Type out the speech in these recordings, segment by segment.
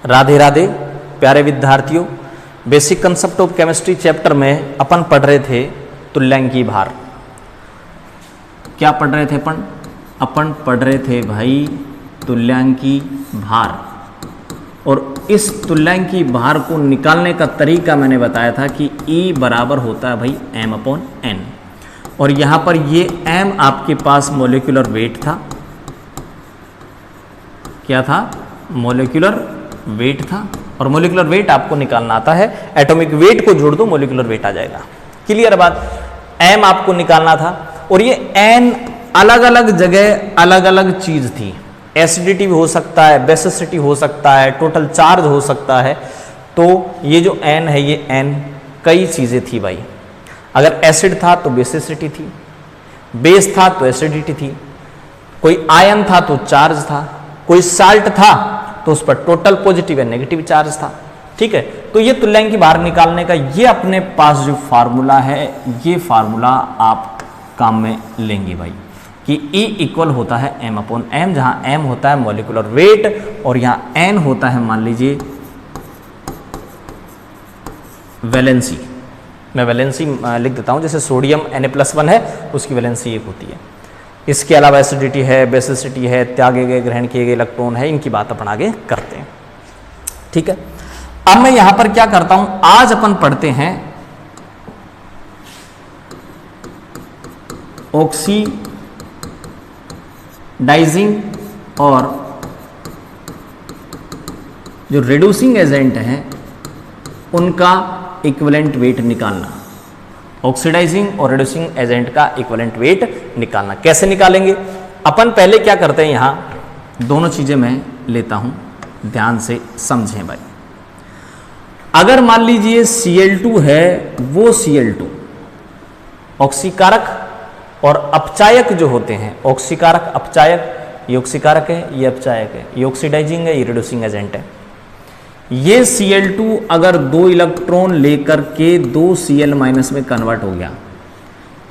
राधे राधे प्यारे विद्यार्थियों, basic concept of chemistry chapter में अपन पढ़ रहे थे तुल्यांकी भार। क्या पढ़ रहे थे अपन पढ़ रहे थे भाई तुल्यांकी भार। और इस तुल्यांकी भार को निकालने का तरीका मैंने बताया था कि E बराबर होता है भाई m/n। और यहाँ पर ये m आपके पास मोलिकुलर वेट था। क्या था? मोलिकुलर वेट था। और मोलिकुलर वेट आपको निकालना आता है, एटॉमिक वेट को जोड़ दो मोलिकुलर वेट आ जाएगा। क्लियर बात? m आपको निकालना था और ये n अलग अलग जगह अलग अलग चीज थी। एसिडिटी भी हो सकता है, बेसिसिटी हो सकता है, टोटल चार्ज हो सकता है। तो ये जो n है ये n कई चीजें थी भाई। अगर एसिड था तो बेसिसिटी थी, बेस था तो एसिडिटी थी, कोई आयन था तो चार्ज था, कोई साल्ट था तो उस पर टोटल पॉजिटिव या नेगेटिव चार्ज था। ठीक है, तो ये तुल्यांकी भार निकालने का ये अपने पास जो फार्मूला है, ये फार्मूला आप काम में लेंगे भाई कि E इक्वल होता है m/m, जहां m होता है मोलिकुलर वेट और यहां n होता है मान लीजिए वैलेंसी। मैं वैलेंसी लिख देता हूं, जैसे सोडियम Na+1 है उसकी वैलेंसी 1 होती है। इसके अलावा एसिडिटी है, बेसिसिटी है, त्यागे गए ग्रहण किए गए इलेक्ट्रॉन है, इनकी बात अपन आगे करते हैं। ठीक है, अब मैं यहां पर क्या करता हूं, आज अपन पढ़ते हैं ऑक्सीडाइजिंग और जो रिड्यूसिंग एजेंट हैं उनका इक्विवेलेंट वेट निकालना। ऑक्सीडाइजिंग और रिड्यूसिंग एजेंट का इक्विवेलेंट वेट निकालना कैसे निकालेंगे? अपन पहले क्या करते हैं, यहां दोनों चीजें मैं लेता हूं, ध्यान से समझें भाई। अगर मान लीजिए Cl2 है, वो Cl2 ऑक्सीकारक और अपचायक जो होते हैं, ऑक्सीकारक अपचायक, ये ऑक्सीकारक है, ये अपचायक है, ये ऑक्सीडाइजिंग है, ये रिड्यूसिंग एजेंट है। ये Cl2 अगर 2 इलेक्ट्रॉन लेकर के 2 Cl- में कन्वर्ट हो गया,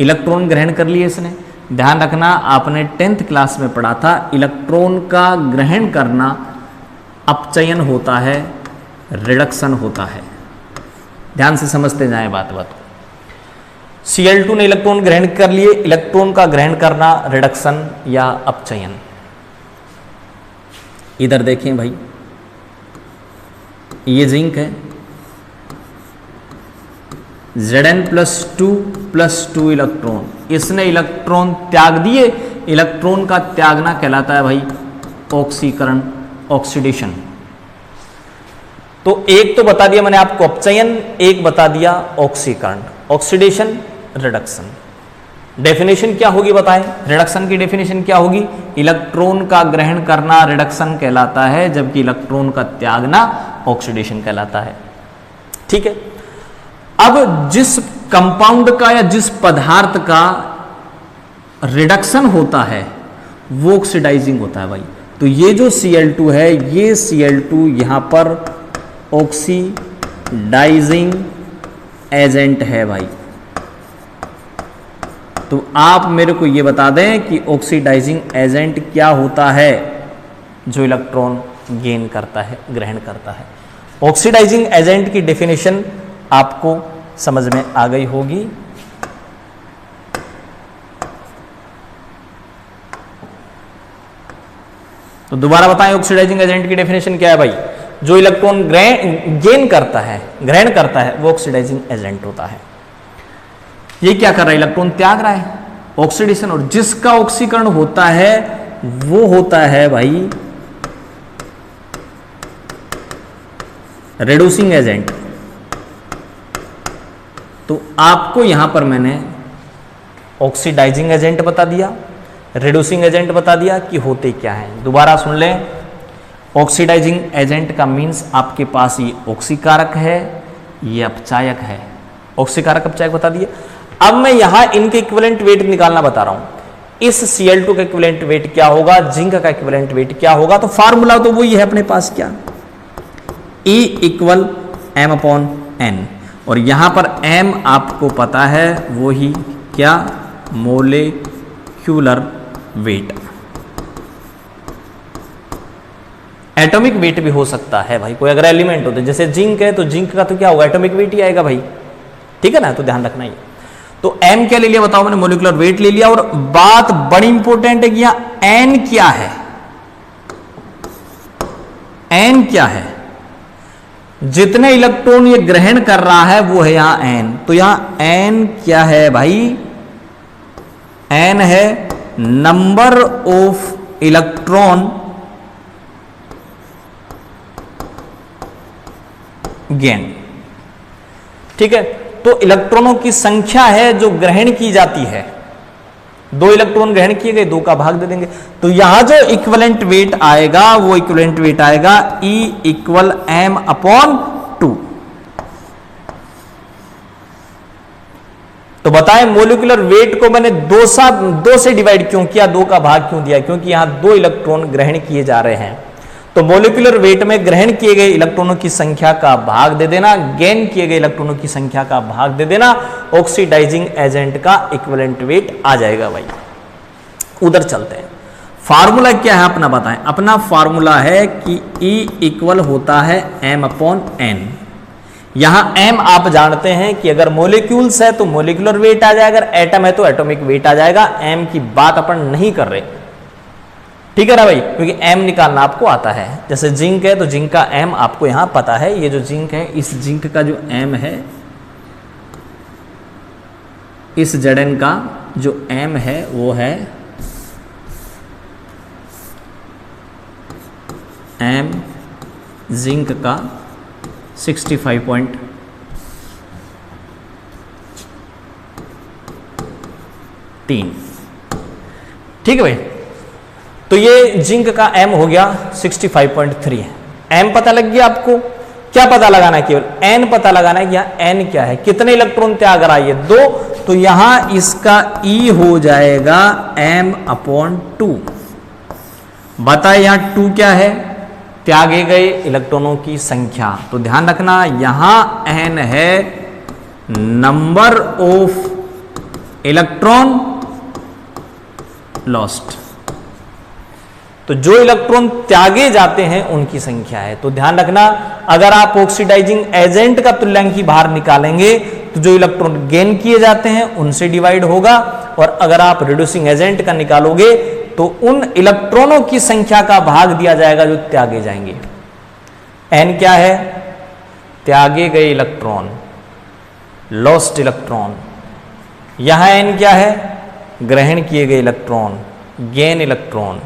इलेक्ट्रॉन ग्रहण कर लिए इसने। ध्यान रखना, आपने 10th क्लास में पढ़ा था, इलेक्ट्रॉन का ग्रहण करना अपचयन होता है, रिडक्शन होता है। ध्यान से समझते जाएं बात को। Cl2 ने इलेक्ट्रॉन ग्रहण कर लिए, इलेक्ट्रॉन का ग्रहण करना रिडक्शन या अपचयन। इधर देखें भाई, ये जिंक है, Zn+2 इलेक्ट्रॉन, इसने इलेक्ट्रॉन त्याग दिए। इलेक्ट्रॉन का त्यागना कहलाता है भाई ऑक्सीकरण, ऑक्सीडेशन। तो एक तो बता दिया मैंने आपको अपचयन, एक बता दिया ऑक्सीकरण, ऑक्सीडेशन, रिडक्शन। डेफिनेशन क्या होगी बताएं? रिडक्शन की डेफिनेशन क्या होगी? इलेक्ट्रॉन का ग्रहण करना रिडक्शन कहलाता है, जबकि इलेक्ट्रॉन का त्यागना ऑक्सीडेशन कहलाता है। ठीक है, अब जिस कंपाउंड का या जिस पदार्थ का रिडक्शन होता है वो ऑक्सीडाइजिंग होता है भाई। तो ये जो Cl2 है, ये Cl2 यहां पर ऑक्सीडाइजिंग एजेंट है भाई। तो आप मेरे को ये बता दें कि ऑक्सीडाइजिंग एजेंट क्या होता है जो इलेक्ट्रॉन गेन करता है, ग्रहण करता है। ऑक्सीडाइजिंग एजेंट की डेफिनेशन आपको समझ में आ गई होगी। तो दोबारा बताएं, ऑक्सीडाइजिंग एजेंट की डेफिनेशन क्या है भाई? जो इलेक्ट्रॉन गेन करता है, ग्रहण करता है, वो ऑक्सीडाइजिंग एजेंट होता है। ये क्या कर रहा है? इलेक्ट्रॉन त्याग रहा है, ऑक्सीडेशन। और जिसका ऑक्सीकरण होता है वो होता है भाई रिड्यूसिंग एजेंट। तो आपको यहां पर मैंने ऑक्सीडाइजिंग एजेंट बता दिया, रिड्यूसिंग एजेंट बता दिया कि होते क्या हैं। दोबारा सुन लें, ऑक्सीडाइजिंग एजेंट का मीन्स आपके पास ये ऑक्सीकारक है, ये अपचायक है। ऑक्सीकारक अपचायक बता दिए। अब मैं यहां इनके इक्विवेलेंट वेट निकालना बता रहा हूं। इस Cl2 का इक्विवेलेंट वेट क्या होगा, जिंक का इक्विवेलेंट वेट क्या होगा? तो फार्मूला तो वही है अपने पास, क्या? E equal m/n। और यहां पर m आपको पता है वो ही क्या, मोलिक्यूलर वेट। एटॉमिक वेट भी हो सकता है भाई, कोई अगर एलिमेंट हो तो, जैसे जिंक है तो जिंक का तो क्या होगा, एटॉमिक वेट ही आएगा भाई, ठीक है ना, तो ध्यान रखना ही। तो m क्या ले लिया बताओ, मैंने मोलिकुलर वेट ले लिया। और बात बड़ी इंपॉर्टेंट है कि यहां n क्या है, n क्या है, जितने इलेक्ट्रॉन ये ग्रहण कर रहा है वो है यहां n। तो यहां n क्या है भाई, n है नंबर ऑफ इलेक्ट्रॉन गेन, ठीक है। तो इलेक्ट्रॉनों की संख्या है जो ग्रहण की जाती है, 2 इलेक्ट्रॉन ग्रहण किए गए, 2 का भाग दे देंगे। तो यहां जो इक्विवेलेंट वेट आएगा वो इक्विवेलेंट वेट आएगा E इक्वल m/2। तो बताएं मोलिकुलर वेट को मैंने 2 से डिवाइड क्यों किया, 2 का भाग क्यों दिया, क्योंकि यहां 2 इलेक्ट्रॉन ग्रहण किए जा रहे हैं। तो मोलिकुलर वेट में ग्रहण किए गए इलेक्ट्रॉनों की संख्या का भाग दे देना, गेन किए गए इलेक्ट्रॉनों की संख्या का भाग दे देना, ऑक्सीडाइजिंग एजेंट का इक्विवेलेंट वेट आ जाएगा भाई। उधर चलते हैं, फार्मूला क्या है अपना बताएं। अपना फार्मूला है कि E इक्वल होता है m/n। यहां m आप जानते हैं कि अगर मोलिक्यूल्स है तो मोलिकुलर वेट आ जाएगा, अगर एटम है तो एटॉमिक वेट आ जाएगा। m की बात अपन नहीं कर रहे, ठीक है ना भाई, क्योंकि m निकालना आपको आता है। जैसे जिंक है तो जिंक का m आपको यहां पता है, ये जो जिंक है इस जिंक का जो m है, इस Zn का जो m है वो है m जिंक का 65.3, ठीक है भाई। तो ये जिंक का m हो गया 65.3 है। m पता लग गया आपको, क्या पता लगाना है, केवल n पता लगाना है कि यहाँ n क्या है, कितने इलेक्ट्रॉन त्याग रहा है ये 2। तो यहां इसका E हो जाएगा m/2। बताए यहां 2 क्या है, त्यागे गए इलेक्ट्रॉनों की संख्या। तो ध्यान रखना यहां n है नंबर ऑफ इलेक्ट्रॉन लॉस्ट, तो जो इलेक्ट्रॉन त्यागे जाते हैं उनकी संख्या है। तो ध्यान रखना, अगर आप ऑक्सीडाइजिंग एजेंट का तुल्यांकी भार निकालेंगे तो जो इलेक्ट्रॉन गेन किए जाते हैं उनसे डिवाइड होगा, और अगर आप रिड्यूसिंग एजेंट का निकालोगे तो उन इलेक्ट्रॉनों की संख्या का भाग दिया जाएगा जो त्यागे जाएंगे। n क्या है, त्यागे गए इलेक्ट्रॉन, लॉस्ट इलेक्ट्रॉन। यहां n क्या है, ग्रहण किए गए इलेक्ट्रॉन, गेन इलेक्ट्रॉन,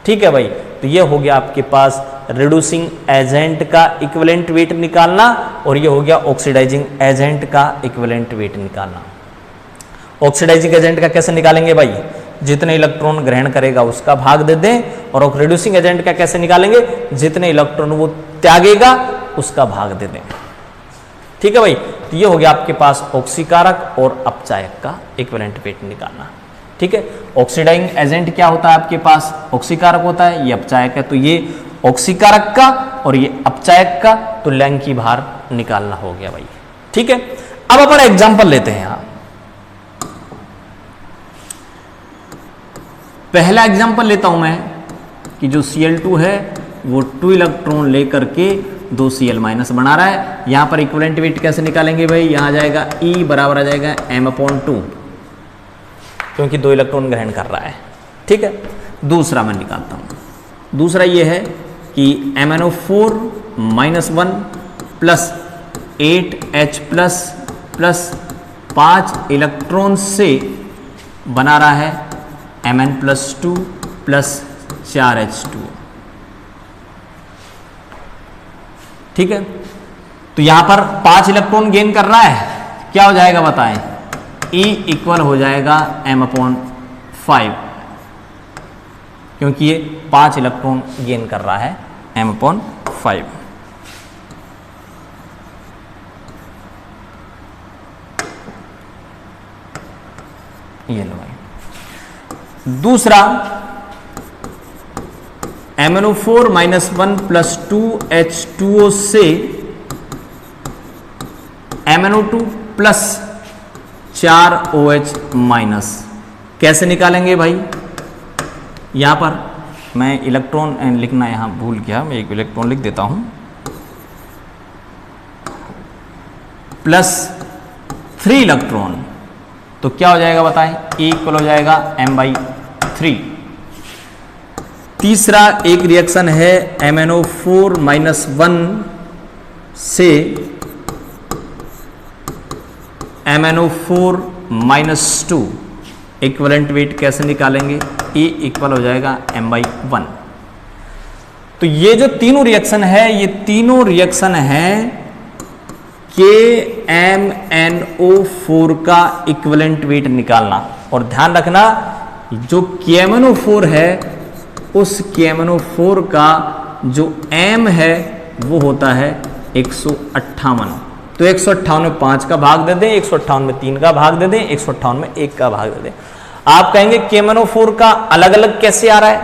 ठीक है भाई। तो ये हो गया आपके पास रिड्यूसिंग एजेंट का इक्विवेलेंट वेट निकालना, और ये हो गया ऑक्सीडाइजिंग एजेंट का इक्विवेलेंट वेट निकालना। ऑक्सीडाइजिंग एजेंट का कैसे निकालेंगे भाई, जितने इलेक्ट्रॉन ग्रहण करेगा उसका भाग दे दें, और रिड्यूसिंग एजेंट का कैसे निकालेंगे, जितने इलेक्ट्रॉन वो त्यागेगा उसका भाग दे दें, ठीक है भाई। तो ये हो गया आपके पास ऑक्सीकारक और अपचायक का इक्विवेलेंट वेट निकालना, ठीक है। ऑक्सीडाइजिंग एजेंट क्या होता है आपके पास, ऑक्सीकारक होता है, ये अपचायक है। तो ये ऑक्सीकारक का और ये अपचायक का तुल्यांकी भार निकालना हो गया भाई, ठीक है। अब अपन एग्जांपल लेते हैं यहां। पहला एग्जांपल लेता हूं मैं कि जो Cl2 है वो 2 इलेक्ट्रॉन लेकर के 2 Cl- बना रहा है। यहां पर इक्विवेलेंट वेट कैसे निकालेंगे भाई, यहां आ जाएगा E बराबर आ जाएगा m/2, क्योंकि 2 इलेक्ट्रॉन ग्रहण कर रहा है, ठीक है। दूसरा मैं निकालता हूं। दूसरा ये है कि MnO4 -1 plus 8H plus 5 electron से बना रहा है Mn+2 प्लस 4H2, ठीक है। तो यहां पर 5 इलेक्ट्रॉन गेन कर रहा है, क्या हो जाएगा बताएं, E इक्वल हो जाएगा m/5, क्योंकि ये 5 इलेक्ट्रॉन गेन कर रहा है m/5। ये लो भाई। दूसरा MnO4 -1 प्लस 2H2O से MnO2 प्लस 4OH माइनस कैसे निकालेंगे भाई, यहां पर मैं इलेक्ट्रॉन लिखना यहाँ भूल गया, मैं एक इलेक्ट्रॉन लिख देता हूँ, +3 इलेक्ट्रॉन, तो क्या हो जाएगा बताएं, E इक्वल हो जाएगा m/3। तीसरा एक रिएक्शन है MnO4 -1 से MnO4 -2, इक्विवेलेंट वेट कैसे निकालेंगे, E इक्वल हो जाएगा m/1। तो ये जो तीनों रिएक्शन है, ये तीनों रिएक्शन है KMnO4 का इक्विवेलेंट वेट निकालना। और ध्यान रखना जो KMnO4 है उस KMnO4 का जो M है वो होता है 158। तो 158 में 5 का भाग दे दें, 158 में 3 का भाग दे दें, 158 में 1 का भाग दे दें। आप कहेंगे KMnO4 का अलग अलग कैसे आ रहा है,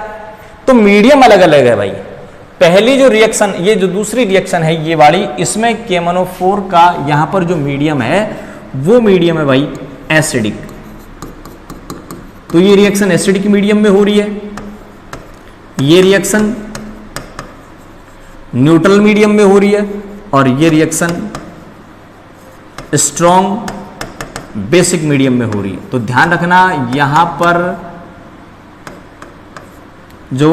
तो मीडियम अलग अलग है भाई। पहली जो रिएक्शन, ये जो दूसरी रिएक्शन है ये वाली, इसमें KMnO4 का यहां पर जो मीडियम है वो मीडियम है भाई एसिडिक। तो ये रिएक्शन एसिडिक मीडियम में हो रही है, ये रिएक्शन न्यूट्रल मीडियम में हो रही है, और ये रिएक्शन स्ट्रॉन्ग बेसिक मीडियम में हो रही है। तो ध्यान रखना यहां पर जो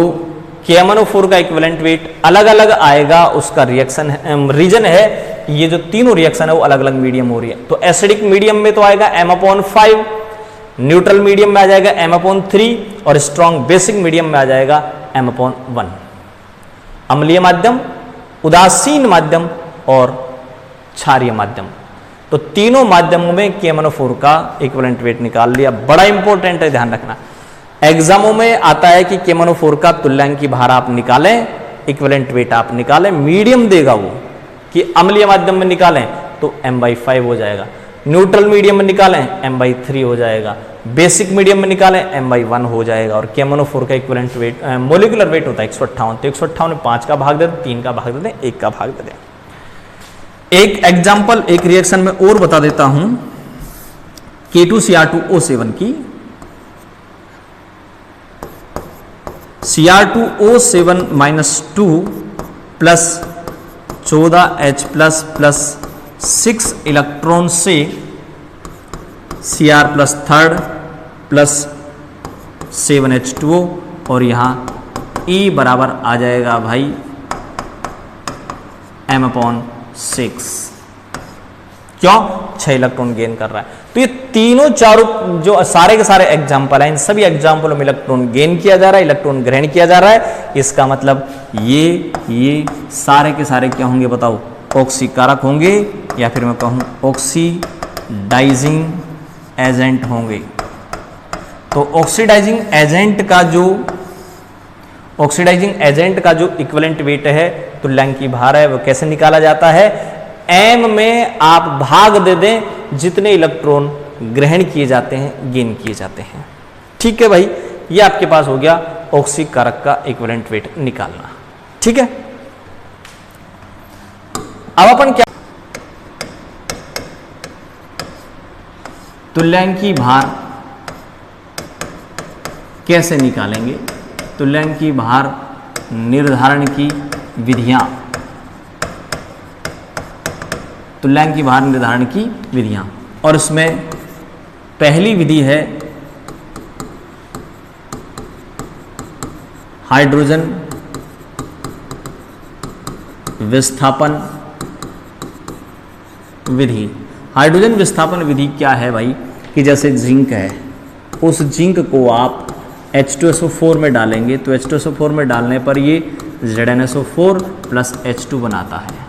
KMnO4 का इक्विवेलेंट वेट अलग अलग आएगा, उसका रिएक्शन रीजन है ये जो तीनों रिएक्शन है वो अलग अलग मीडियम हो रही है। तो एसिडिक मीडियम में तो आएगा m/5, न्यूट्रल मीडियम में आ जाएगा m/3, और स्ट्रॉन्ग बेसिक मीडियम में आ जाएगा m/1। अम्लीय माध्यम, उदासीन माध्यम और क्षारीय माध्यम, तो तीनों माध्यमों में KMnO4 का इक्विवेलेंट वेट निकाल लिया। बड़ा इंपॉर्टेंट है, ध्यान रखना। एग्जामों में आता है कि KMnO4 का तुल्यांकी भार आप निकालें, इक्विवेलेंट वेट आप निकालें, मीडियम देगा वो कि अम्लीय माध्यम में निकालें तो m/5 हो जाएगा, न्यूट्रल मीडियम में निकालें m/3 हो जाएगा, बेसिक मीडियम में निकालें m/1 हो जाएगा। और KMnO4 का इक्विवेलेंट वेट मोलिकुलर वेट होता है 158। तो 158 में 5 का भाग दे दें, 3 का भाग दे दें, 1 का भाग दे दें। एक एग्जाम्पल, एक रिएक्शन में और बता देता हूं, K2Cr2O7 की। Cr2O7 -2 plus 14H plus 6 electron से Cr plus third plus 7H2O, और यहां E बराबर आ जाएगा भाई m/6। क्यों? 6 इलेक्ट्रॉन गेन कर रहा है। तो ये तीनों चारों जो सारे के सारे एग्जाम्पल हैं, इन सभी एग्जाम्पलों में इलेक्ट्रॉन गेन किया जा रहा है, इलेक्ट्रॉन ग्रहण किया जा रहा है। इसका मतलब ये सारे के सारे क्या होंगे बताओ, ऑक्सीकारक होंगे, या फिर मैं कहूं ऑक्सीडाइजिंग एजेंट होंगे। तो ऑक्सीडाइजिंग एजेंट का जो इक्विवेलेंट वेट है, तुल्यांकी भार है, वो कैसे निकाला जाता है, m में आप भाग दे दें जितने इलेक्ट्रॉन ग्रहण किए जाते हैं, गेन किए जाते हैं। ठीक है भाई, ये आपके पास हो गया ऑक्सीकारक का इक्विवेलेंट वेट निकालना। ठीक है, अब अपन क्या तुल्यांकी भार कैसे निकालेंगे, तुल्यांकी भार निर्धारण की विधियां, तुल्यांकी भार निर्धारण की विधियां। और इसमें पहली विधि है हाइड्रोजन विस्थापन विधि। हाइड्रोजन विस्थापन विधि क्या है भाई, कि जैसे जिंक है, उस जिंक को आप H2SO4 में डालेंगे, तो H2SO4 में डालने पर ये ZnSO4 प्लस H2 बनाता है।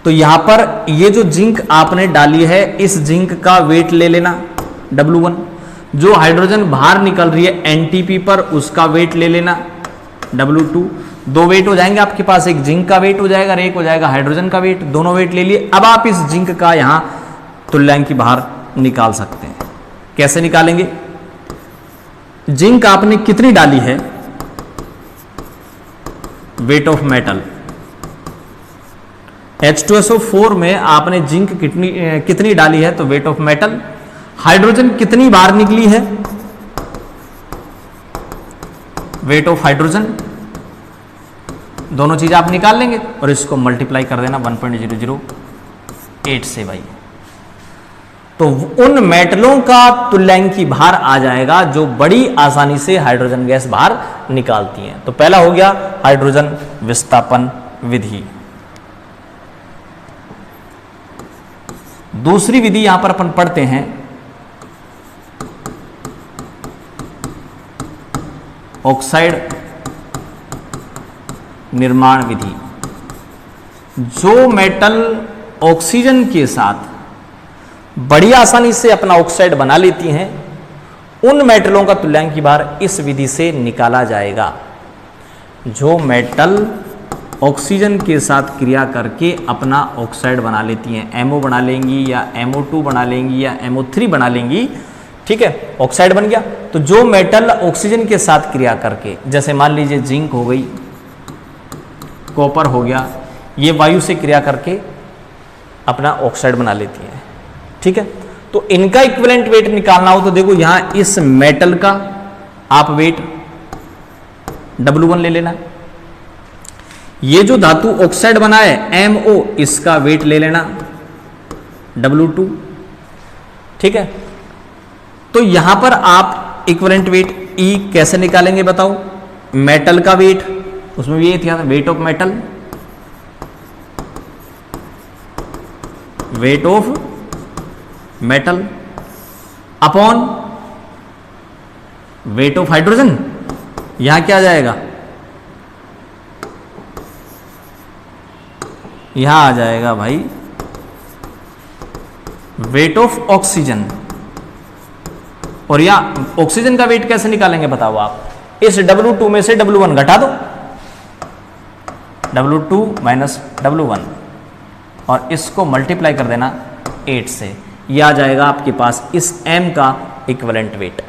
तो यहां पर ये जो जिंक आपने डाली है, इस जिंक का वेट ले लेना W1। जो हाइड्रोजन बाहर निकल रही है NTP पर, उसका वेट ले लेना W2। दो वेट हो जाएंगे आपके पास, एक जिंक का वेट हो जाएगा और एक हो जाएगा हाइड्रोजन का वेट। दोनों वेट ले लिए। अब आप इस जिंक का यहां तुल्यांकी भार निकाल सकते हैं। कैसे निकालेंगे? जिंक आपने कितनी डाली है, वेट ऑफ मेटल। H2SO4 में आपने जिंक कितनी डाली है, तो वेट ऑफ मेटल। हाइड्रोजन कितनी बार निकली है, वेट ऑफ हाइड्रोजन, दोनों चीज आप निकाल लेंगे और इसको मल्टीप्लाई कर देना 1.008 से भाई। तो उन मेटलों का तुल्यांकी भार आ जाएगा जो बड़ी आसानी से हाइड्रोजन गैस बाहर निकालती हैं। तो पहला हो गया हाइड्रोजन विस्थापन विधि। दूसरी विधि यहां पर अपन पढ़ते हैं ऑक्साइड निर्माण विधि। जो मेटल ऑक्सीजन के साथ बड़ी आसानी से अपना ऑक्साइड बना लेती हैं, उन मेटलों का तुल्यांकी भार इस विधि से निकाला जाएगा। जो मेटल ऑक्सीजन के साथ क्रिया करके अपना ऑक्साइड बना लेती हैं, एमओ बना लेंगी या MO2 बना लेंगी या MO3 बना लेंगी, ठीक है, ऑक्साइड बन गया। तो जो मेटल ऑक्सीजन के साथ क्रिया करके, जैसे मान लीजिए जिंक हो गई, कॉपर हो गया, ये वायु से क्रिया करके अपना ऑक्साइड बना लेती है, ठीक है। तो इनका इक्विवेलेंट वेट निकालना हो तो देखो यहां इस मेटल का आप वेट W1 ले लेना, ये जो धातु ऑक्साइड बना है MO, इसका वेट ले लेना W2, ठीक है। तो यहां पर आप इक्विवेलेंट वेट E कैसे निकालेंगे बताओ? मेटल का वेट, उसमें भी ये था weight of metal, weight of metal upon weight of hydrogen. यहां क्या आ जाएगा? यहां आ जाएगा भाई वेट ऑफ ऑक्सीजन। और यहां ऑक्सीजन का वेट कैसे निकालेंगे बताओ आप? इस W2 में से W1 घटा दो, W2 माइनस W1, और इसको मल्टीप्लाई कर देना 8 से। यह आ जाएगा आपके पास इस M का इक्विवेलेंट वेट,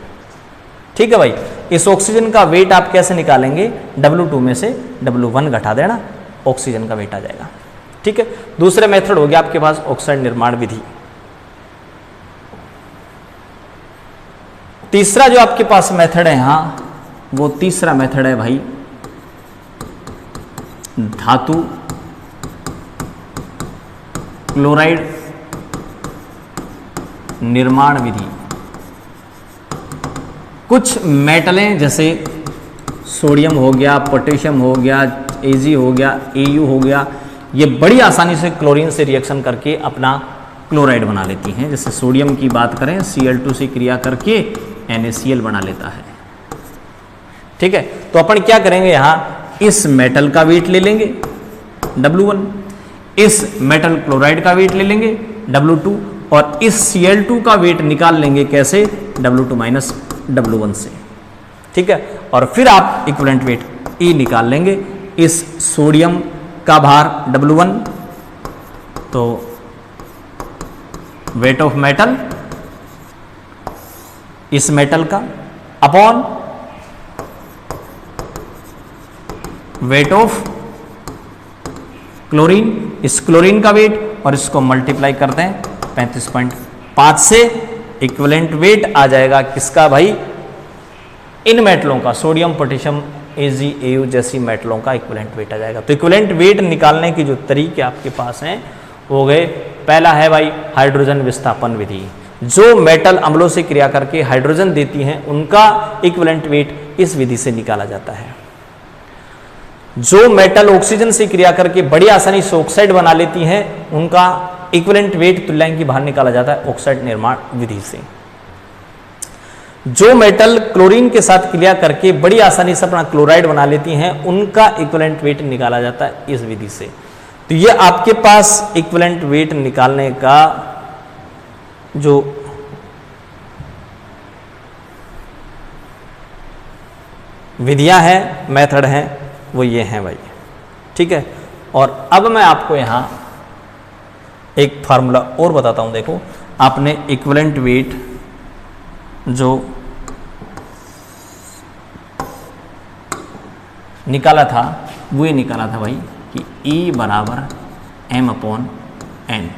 ठीक है भाई। इस ऑक्सीजन का वेट आप कैसे निकालेंगे? W2 में से W1 घटा देना, ऑक्सीजन का वेट आ जाएगा, ठीक है। दूसरे मेथड हो गया आपके पास ऑक्साइड निर्माण विधि। तीसरा जो आपके पास मेथड है यहां, वो तीसरा मेथड है भाई धातु क्लोराइड निर्माण विधि। कुछ मेटलें जैसे सोडियम हो गया, पोटेशियम हो गया, Ag हो गया, Au हो गया, ये बड़ी आसानी से क्लोरीन से रिएक्शन करके अपना क्लोराइड बना लेती हैं। जैसे सोडियम की बात करें, Cl2 से क्रिया करके NaCl बना लेता है, ठीक है। तो अपन क्या करेंगे, यहां इस मेटल का वेट ले लेंगे W1, इस मेटल क्लोराइड का वेट ले लेंगे W2, और इस Cl2 का वेट निकाल लेंगे कैसे? W2 माइनस W1 से, ठीक है। और फिर आप इक्विवेलेंट वेट E निकाल लेंगे। इस सोडियम का भार W1, तो वेट ऑफ मेटल इस मेटल का अपॉन वेट ऑफ क्लोरीन, इस क्लोरीन का वेट, और इसको मल्टीप्लाई करते हैं 35.5 से। इक्विवेलेंट वेट आ जाएगा किसका भाई? इन मेटलों का, सोडियम, पोटेशियम, Ag, Au जैसी मेटलों का इक्विवेलेंट वेट आ जाएगा। तो इक्विवेलेंट वेट निकालने की जो तरीके आपके पास हैं हो गए, पहला है भाई हाइड्रोजन विस्थापन विधि। जो मेटल अम्लों से क्रिया करके हाइड्रोजन देती हैं, उनका इक्विवेलेंट वेट इस विधि से निकाला जाता है। जो मेटल ऑक्सीजन से क्रिया करके बड़ी आसानी से ऑक्साइड बना लेती हैं, उनका इक्विवेलेंट वेट तुल्यांकी भार निकाला जाता है ऑक्साइड निर्माण विधि से। जो मेटल क्लोरीन के साथ क्रिया करके बड़ी आसानी से अपना क्लोराइड बना लेती हैं, उनका इक्विवेलेंट वेट निकाला जाता है इस विधि से। तो ये आपके पास इक्विवेलेंट वेट निकालने का जो विधियां हैं, मेथड हैं, वो ये हैं भाई, ठीक है। और अब मैं आपको यहां एक फार्मूला और बताता हूं। देखो, आपने इक्विवेलेंट वेट जो निकाला था, वो ये निकाला था भाई कि E बराबर m/n।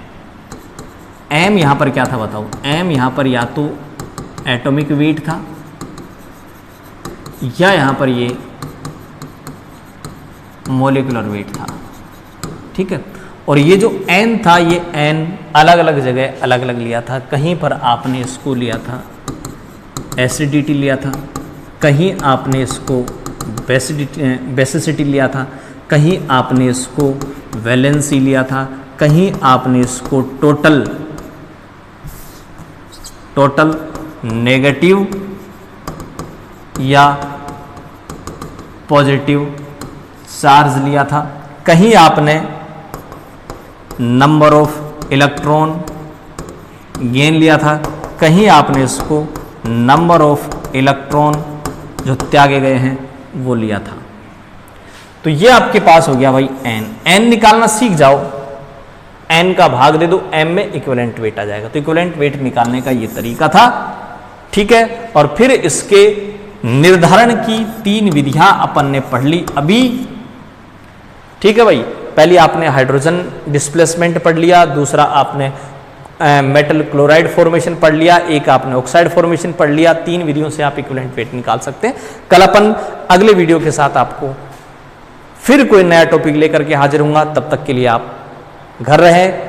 m यहां पर क्या था बताओ? m यहां पर या तो एटॉमिक वेट था, या यहां पर ये मोलिकुलर वेट था। ठीक है, और ये जो n था, ये n अलग अलग जगह अलग अलग लिया था। कहीं पर आपने इसको लिया था एसिडिटी लिया था, कहीं आपने इसको बेसिसिटी लिया था, कहीं आपने इसको वैलेंसी लिया था, कहीं आपने इसको टोटल नेगेटिव या पॉजिटिव चार्ज लिया था, कहीं आपने नंबर ऑफ इलेक्ट्रॉन गेन लिया था, कहीं आपने इसको नंबर ऑफ इलेक्ट्रॉन जो त्यागे गए हैं वो लिया था। तो ये आपके पास हो गया भाई n निकालना सीख जाओ, n का भाग दे दो, m में इक्विवेलेंट वेट आ जाएगा। तो इक्विवेलेंट वेट निकालने का ये तरीका था। ठीक है, और फिर इसके निर्धारण की 3 विधियां अपन ने पढ़ ली अभी। ठीक है भाई, पहले आपने हाइड्रोजन डिस्प्लेसमेंट पढ़ लिया, दूसरा आपने मेटल क्लोराइड फॉर्मेशन पढ़ लिया, एक आपने ऑक्साइड फॉर्मेशन पढ़ लिया। 3 विधियों से आप इक्विवेलेंट वेट निकाल सकते हैं। कल अपन अगले वीडियो के साथ आपको फिर कोई नया टॉपिक लेकर के हाजिर होऊंगा। तब तक के लिए आप घर रहें,